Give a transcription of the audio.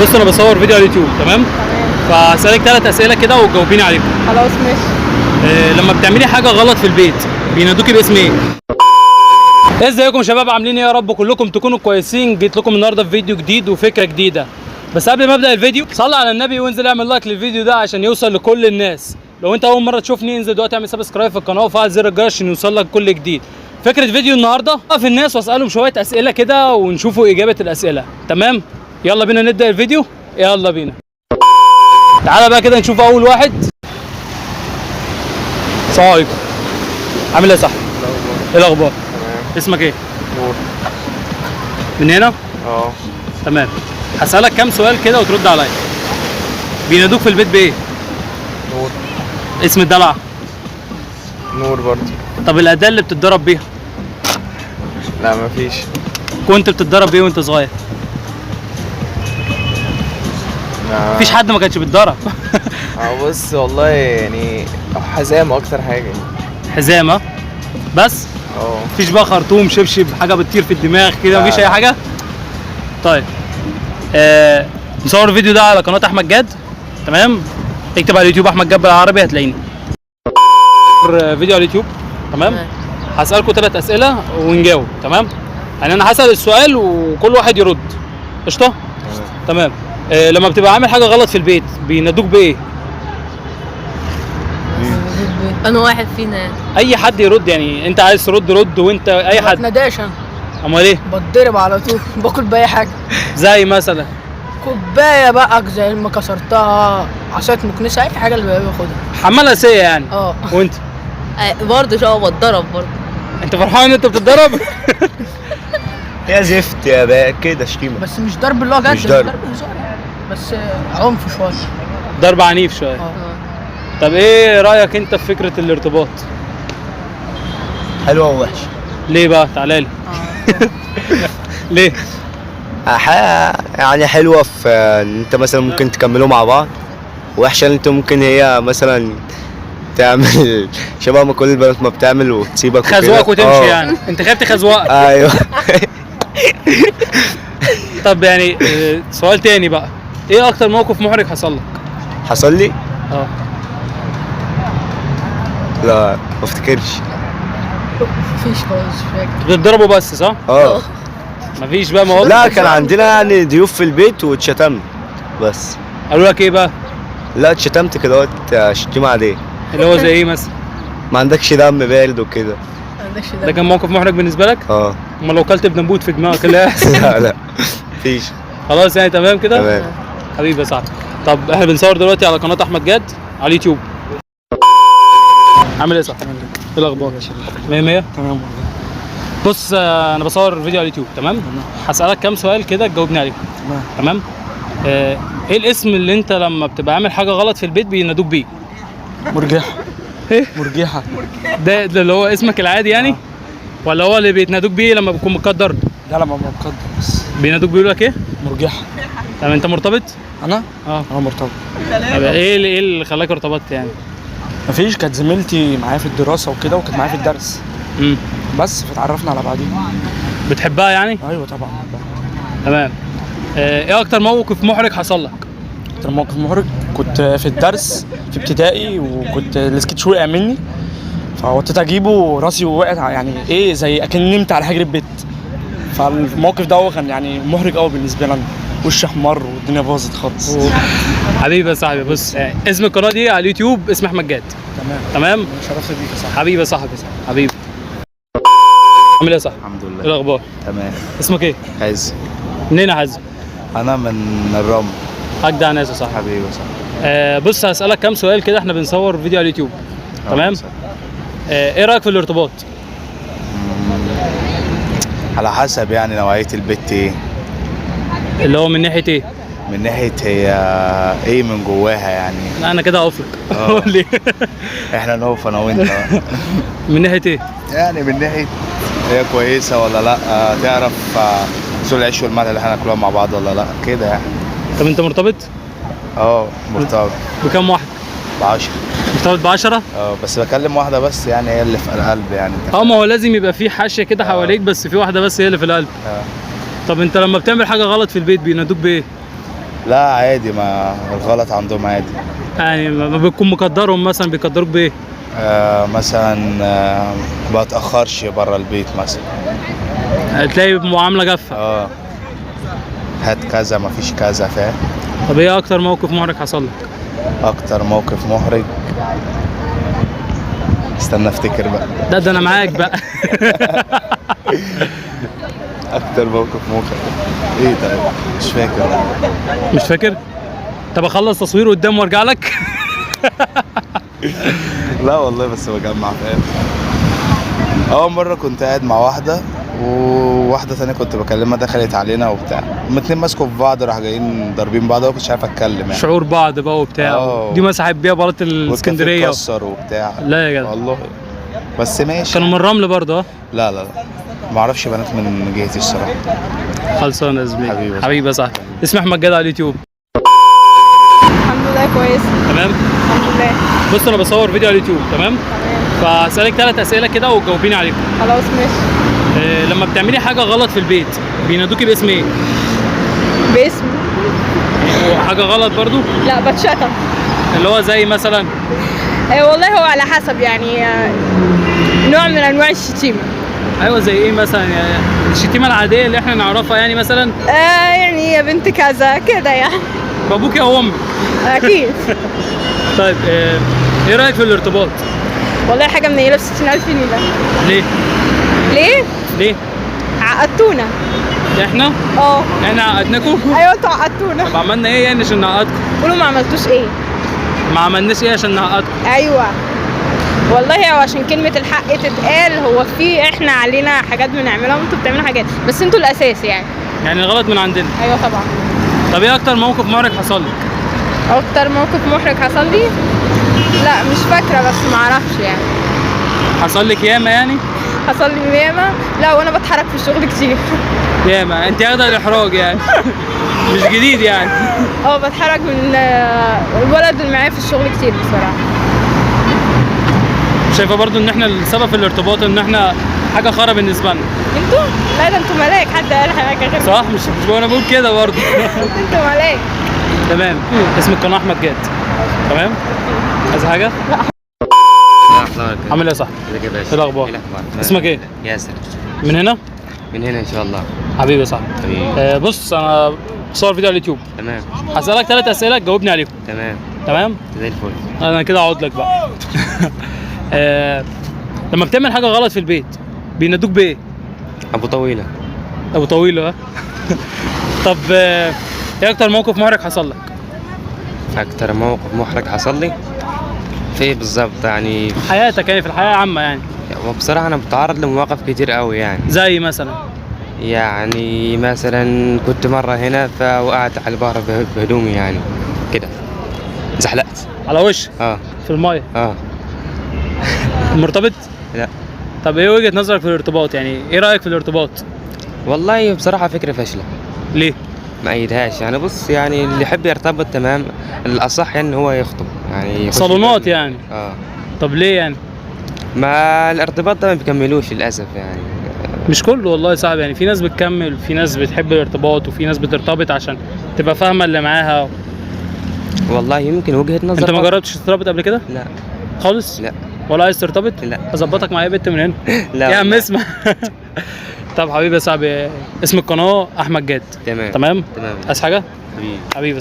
بص انا بصور فيديو على اليوتيوب تمام؟ فهسألك 3 اسئله كده وتجاوبيني عليهم. خلاص ماشي. لما بتعملي حاجه غلط في البيت بينادوكي باسم ايه؟ ازيكم يا شباب، عاملين ايه؟ يا رب كلكم تكونوا كويسين. جيت لكم النهارده في فيديو جديد وفكره جديده. بس قبل ما ابدا الفيديو صلي على النبي وانزل اعمل لايك للفيديو ده عشان يوصل لكل الناس. لو انت اول مره تشوفني انزل دلوقتي اعمل سبسكرايب في القناه وفعل زر الجرس عشان يوصل لك كل جديد. فكره فيديو النهارده اقف الناس واسالهم شويه اسئله كده ونشوفوا اجابه الاسئله. تمام؟ يلا بينا نبدا الفيديو. يلا بينا. تعالى بقى كده نشوف اول واحد. السلام عليكم. عامل ايه يا صاحبي؟ ايه الاخبار؟ تمام. اسمك ايه؟ نور. من هنا؟ اه. تمام. هسألك كام سؤال كده وترد عليا. بينادوك في البيت بايه؟ نور. اسم الدلع؟ نور برضه. طب الأداة اللي بتتدرب بيها؟ لا مفيش. كنت بتتدرب بيه وانت صغير؟ مفيش حد ما كانش بيتدرب. بص والله يعني حزام اكتر حاجه. حزامة بس؟ مفيش بقى خرطوم شبشب حاجة بتطير في الدماغ كده؟ مفيش أي حاجة؟ طيب نصور الفيديو ده على قناة أحمد جاد. تمام؟ اكتب على اليوتيوب أحمد جاد بالعربي هتلاقيني. فيديو على اليوتيوب. تمام؟ هسألكوا 3 أسئلة ونجاوب. تمام؟ يعني أنا هسأل السؤال وكل واحد يرد. قشطة؟ تمام. لما بتبقى عامل حاجة غلط في البيت بينادوك بإيه؟ انا واحد فينا يعني. أي حد يرد، يعني أنت عايز ترد رد وأنت أي ما حد. بتناداش انا. أمال إيه؟ بتضرب على طول. باكل باي حاجه. زي مثلا كوبايه بقى زي ما كسرتها، عصايه مكنسه، اي حاجه اللي باخدها. حمالة أساسية يعني. وأنت؟ برضه بتضرب برضه. أنت فرحان إن أنت بتتضرب؟ يا زفت يا بقى كده شتيمه. بس مش ضرب اللي هو جد، مش ضرب. هزار يعني. بس عنف شويه. ضرب عنيف شوية. اه. طب إيه رأيك أنت في فكرة الارتباط؟ حلوه ووحشه. ليه بقى؟ تعالى لي. ليه؟ يعني حلوه في ان انت مثلا ممكن تكملوا مع بعض، وحشه ان انت ممكن هي مثلا تعمل شبه ما كل البنات ما بتعمل وتسيبك وكده. خزوقك وتمشي يعني. انت خايف تخزوقك. ايوه. طب يعني سؤال تاني بقى. ايه اكتر موقف محرج حصل لك؟ حصل لي؟ لا ما افتكرش. مفيش خالص، مش فاكر. بتضربوا بس صح؟ مفيش بقى مواقف؟ لا كان عندنا يعني ضيوف في البيت واتشتمت بس. قالوا لك ايه بقى؟ لا اتشتمت كده شتيمه عاديه. اللي هو زي ايه مثلا؟ ما عندكش دم بارد وكده. ما عندكش ده كان موقف محرج بالنسبه لك؟ امال لو كلت بنبوت في دماغك اللي لا مفيش. خلاص يعني تمام كده؟ تمام حبيبي يا صاحبي. طب احنا بنصور دلوقتي على قناه احمد جاد على اليوتيوب. عامل ايه يا صاحبي؟ ايه الاخبار؟ 100 100 تمام. بص انا بصور فيديو على اليوتيوب. تمام؟ هسألك كام سؤال كده تجاوبني عليهم. تمام؟ ايه الاسم اللي انت لما بتبقى عامل حاجه غلط في البيت بينادوك بيه؟ مرجحه. ايه؟ مرجحه. ده اللي هو اسمك العادي يعني؟ ولا هو اللي بيتنادوك بيه لما بتكون متقدر؟ لا لما بقدر بس. بينادوك بيقولوا لك ايه؟ مرجحه. طب انت مرتبط؟ انا مرتبط. طب ايه اللي خلاك ارتبطت يعني؟ مفيش، كانت زميلتي معايا في الدراسه وكده وكانت معايا في الدرس. بس فتعرفنا على بعضين. بتحبها يعني؟ ايوه طبعا. تمام. ايه اكتر موقف محرج حصل لك؟ اكتر موقف محرج كنت في الدرس في ابتدائي، وكنت السكتش وقع مني فوطيت اجيبه راسي وقعت يعني ايه زي اكن نمت على حجر البيت. فالموقف ده كان يعني محرج قوي بالنسبه لي. وشي احمر والدنيا باظت خالص. حبيبي يا صاحبي بص اسم القناه دي على اليوتيوب اسم احمد جاد. تمام. شرفت بيك يا صاحبي. حبيبي يا صاحبي. حبيبي. عامل ايه يا صاحبي؟ الحمد لله. ايه الاخبار؟ تمام. اسمك ايه؟ عز. منين يا حازم؟ انا من الرمل. اجدع ناس يا صاحبي. حبيبي يا صاحبي. بص هسألك كام سؤال كده، احنا بنصور فيديو على اليوتيوب. تمام؟ ايه رأيك في الارتباط؟ على حسب يعني نوعية البت ايه. اللي هو من ناحية ايه؟ من ناحية هي ايه من جواها يعني. لا انا كده هقفلك. قول لي. احنا نقف انا وانت. من ناحية ايه؟ يعني من ناحية هي كويسة ولا لا، تعرف سوق العيش والملح اللي احنا ناكلوها مع بعض ولا لا كده يعني. طب انت مرتبط؟ مرتبط. بكام واحد؟ ب10. مرتبط ب10؟ بس بكلم واحدة بس يعني هي اللي في القلب يعني. ما هو لازم يبقى في حاشية كده حواليك بس في واحدة بس هي اللي في القلب. طب انت لما بتعمل حاجة غلط في البيت بينادوك بايه؟ لا عادي، ما الغلط عندهم عادي. يعني ما بتكون مقدرهم مثلا بيقدروك بايه؟ مثلا ما بتأخرش بره البيت مثلا. تلاقي معامله جافه. هات كذا ما فيش كذا، فاهم. طب ايه اكتر موقف محرج حصل لك؟ اكتر موقف محرج، استنى افتكر بقى. ده انا معاك بقى. اكتر موقف محرج ايه؟ طيب مش فاكر. مش فاكر؟ طب اخلص تصوير قدام وارجع لك. لا والله بس بجمع، فاهم. اول مره كنت قاعد مع واحده، وواحده تانية كنت بكلمها دخلت علينا وبتاع، هما اتنين مسكوا في بعض، راح جايين ضاربين بعض، وانا كنتش عارف اتكلم يعني. شعور بعض بقى وبتاع. دي مسحت بيها بلاط الاسكندريه اتكسر وبتاع. لا يا جدع والله بس ماشي. كانوا من الرمل برضه. ها لا لا لا، ما اعرفش بنات من جهتي الصراحه. خلصانه يا زميلي. حبيبي. حبيبي يا صاحبي. اسمي احمد جاد على اليوتيوب. الحمد لله كويس. تمام. الحمد لله. بص انا بصور فيديو على اليوتيوب، تمام؟ فهسألك 3 اسئله كده وتجاوبيني عليهم. خلاص ماشي. لما بتعملي حاجه غلط في البيت بينادوكي باسم ايه؟ باسم. وحاجه غلط برضو؟ لا بتشتم. اللي هو زي مثلا؟ والله هو على حسب يعني نوع من انواع الشتيمه. ايوه زي ايه مثلا؟ يعني الشتيمه العاديه اللي احنا نعرفها يعني مثلا؟ يعني يا بنت كذا كده يعني. بابوك او امك؟ اكيد. طيب ايه رايك في الارتباط؟ والله حاجه منيله ب 60000 نيله. ليه؟ ليه؟ ليه؟ عقدتونا. احنا؟ احنا عقدناكم؟ ايوه انتوا عقدتونا. طب عملنا ايه يعني عشان نعقدكم؟ قولوا ما عملتوش ايه؟ ما عملناش ايه عشان نعقدكم؟ ايوه والله، هو عشان كلمة الحق تتقال، هو في احنا علينا حاجات بنعملها وانتوا بتعملوا حاجات، بس انتوا الاساس يعني. يعني الغلط من عندنا؟ ايوه طبعا. طب ايه اكتر موقف محرج حصل لك؟ اكتر موقف محرج حصل لي؟ لا مش فاكرة، بس معرفش يعني. حصل لك ياما يعني؟ حصل لي ياما. لا وانا بتحرك في الشغل كتير. ياما؟ انت واخده الاحراج يعني. مش جديد يعني. بتحرك من الولد اللي معايا في الشغل كتير بصراحة. شايفه برضو ان احنا السبب في الارتباط ان احنا حاجه خرا بالنسبه لنا؟ انتوا؟ لا ده انتوا ملاك، حد قال حاجة غير صح؟ مش وانا بقول كده برضو. انتوا ملاك. تمام. اسم القناه احمد جاد. تمام. عايز حاجه؟ عامل ايه يا صاحبي؟ ازيك يا باشا؟ ايه الاخبار؟ اسمك ايه؟ ياسر. من هنا؟ من هنا ان شاء الله. حبيبي يا صاحبي. حبيبي. بص انا بصور فيديو على اليوتيوب. تمام. هسألك 3 اسئله تجاوبني عليهم. تمام. تمام؟ زي الفل. انا كده اقعد لك بقى. لما بتعمل حاجه غلط في البيت بينادوك بايه؟ ابو طويله. ابو طويله. ها. طب ايه اكتر موقف محرج حصل لك؟ اكتر موقف محرج حصل لي في ايه بالظبط يعني؟ في حياتك يعني، في الحياه عامه يعني. وبصراحه انا بتعرض لمواقف كتير قوي يعني. زي مثلا؟ يعني مثلا كنت مره هنا فوقعت على البحر بهدومي يعني كده، زحلقت على وش؟ في المايه؟ مرتبط؟ لا. طب ايه وجهة نظرك في الارتباط؟ يعني ايه رأيك في الارتباط؟ والله بصراحة فكرة فاشلة. ليه؟ ما ايدهاش يعني. بص يعني اللي يحب يرتبط تمام، الأصح يعني ان هو يخطب يعني صالونات يعني. طب ليه يعني؟ ما الارتباط ده ما بيكملوش للأسف يعني. مش كله والله صعب يعني، في ناس بتكمل، في ناس بتحب الارتباط، وفي ناس بترتبط عشان تبقى فاهمة اللي معاها. والله يمكن وجهة نظر. انت ما جربتش ترتبط قبل كده؟ لا خالص؟ لا. ولا عايز ترتبط؟ لا. اظبطك معايا بنت من هنا؟ لا يا عم اسمع. طب حبيبي يا صاحبي، اسم القناة احمد جاد. تمام. تمام؟ تمام. عايز حاجة؟ حبيبي. حبيبي.